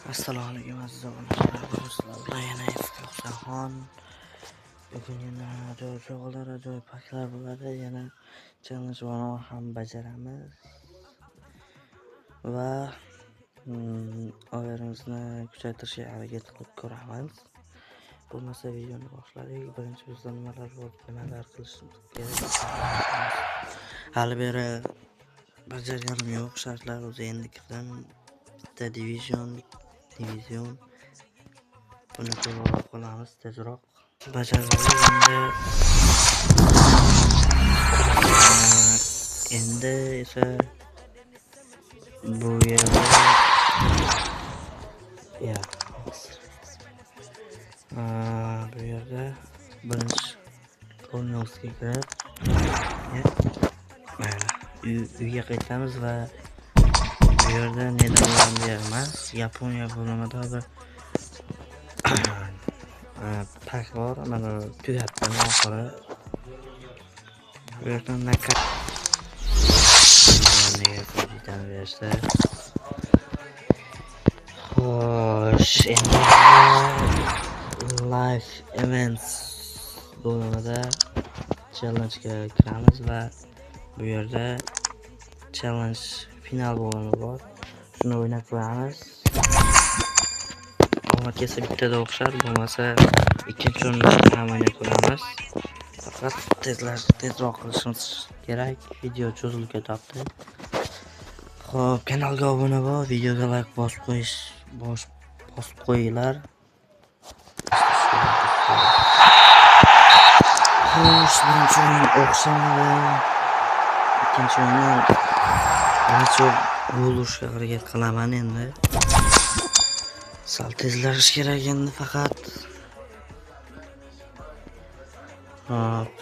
Assalomu alaykum aziz obunachilar. Yana Iftiqo'xon. Bugun yana ajoyib paklar bo'ladi. Yana challenge ham bajaramiz. Va oylarimizni kuchaytirishga harakat qilib ko'ramiz. Bo'lmasa videoni boshladik. Birinchi bizda nimalar qilishimiz kerak. Hali beri bajarganim yo'q. Shartlar o'zi endi kirdim. Bitta divizion buni to'g'rilab qolamiz tezroq. Endi esa bu yerda birinchi koloniyasiga kirib uyga qaytamiz va bu yerda Niderlandiya emas, Yaponiya bo'limida bir pak bor. Mana tugatdim oxiri. Bu yerdan nakat berishdi. Xo'sh, endi live events bo'limida challenge-ga kiramiz va bu yerda challenge final bo'limi bor. Shuni o'ynab ko'ramiz. Omad kelsa bittada o'xshar, bo'lmasa ikkinchi o'rinda ham o'ynab ko'ramiz. Faqat tezroq qilishimiz kerak. Video cho'zilib ketyapti. Xo'p, kanalga obuna bo'l, videoga like bosib qo'yinglar. Xo'sh, birinchi o'yin o'xshamadi. Ikkinchi o'yinni ancha gol urishga harakat qilaman endi. Sal tezlashish kerak endi faqat. Hop.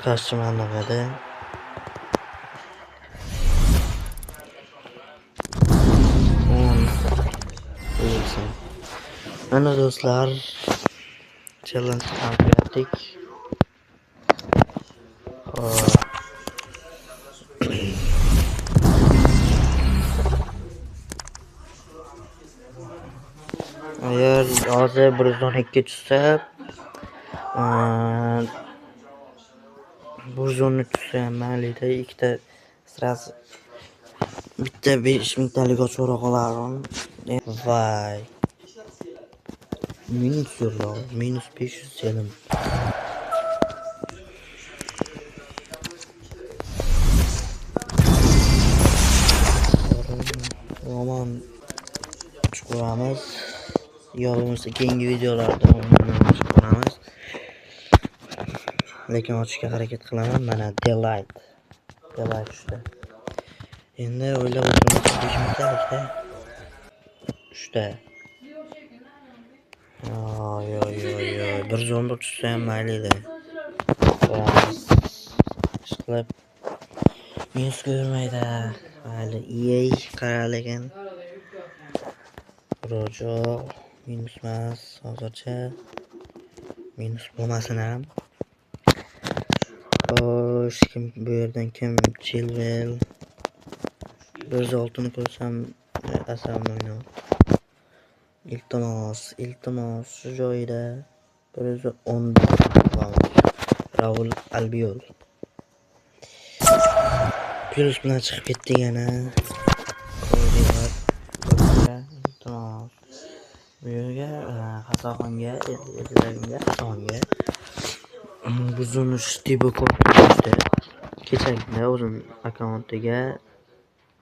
Qarshi ma'noda mana do'stlar, challenge qildik. Agar hozir 112 tushsa, 110 tushsa ham mayli-da, ikkita sразу bitta 5000 talik ochib qolardim. Vay. Minus 500 selim. Roman chiqaramiz. Yo'limizni keyingi videolarda chiqaramiz. Lekin ochishga harakat qilaman. Mana delight tushdi. Endi o'ylab o'tiramiz 5 minutlikda 3 ta. 111 tushsa ham mayli-da. Ishqilib minus ko'rmaydi. Mayli, qaralegan. Rojo minus emas, hozircha minus bo'lmasin ham. Xo'sh, kim bu yerdan Chilwell. 106 ni ko'rsam asabim o'ynaydi. Iltimos shu joyida 110 Raul Albiol. Plus bilan chiqib ketdi yana. Iltimos. Bu yerga Hasanxonga buzunish tipi ko'rdi. Kechagina o'zim akkauntiga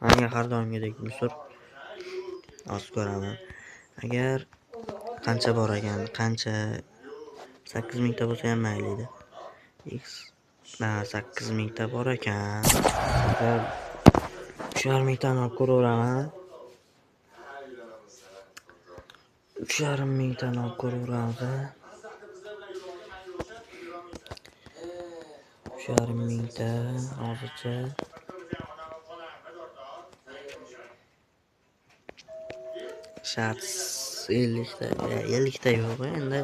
hanga har doimgidek musor osib ko'raman. Agar qancha bor ekan, 8000 ta bo'lsa ham mayli-da. 8000 ta bor ekan. 3,5 tani olib ko'raveraman. 3,5 tani olib ko'raveramiz. 3,5 ta hozircha. shart 50 ta 50 ta yo'q endi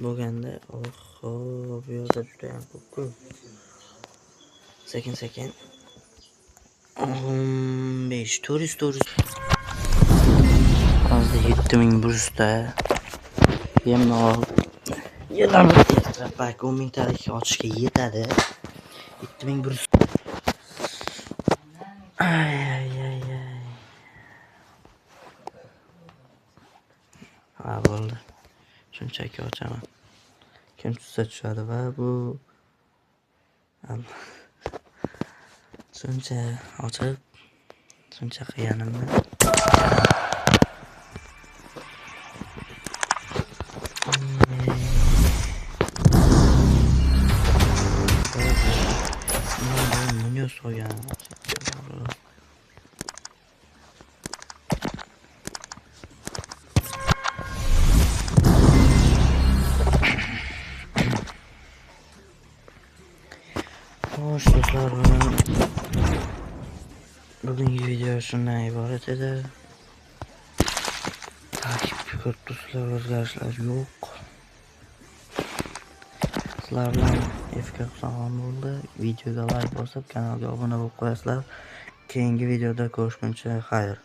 bo'lganda. Oho, bu yerda juda ham ko'p-ku. Sekin 15 turist hozir 7100 ta bemalol yilamiz bak 10 talik ochishga yetadi. 7100 ay. Ha bo'ldi. Shunchaki ochaman. Kim tushsa tushadi va bu shuncha ochib shuncha qilganimni Bunyo so'ygan. Xo'sh do'stlar, bugungi video shundan iborat edi. Fikr do'stlar, o'zgarishlar yo'q. Sizlar bilan FK Husanxon bo'ldi. Videoga like bosib, kanalga obuna bo'lib qo'yasizlar. Keyingi videoda ko'rishguncha xayr.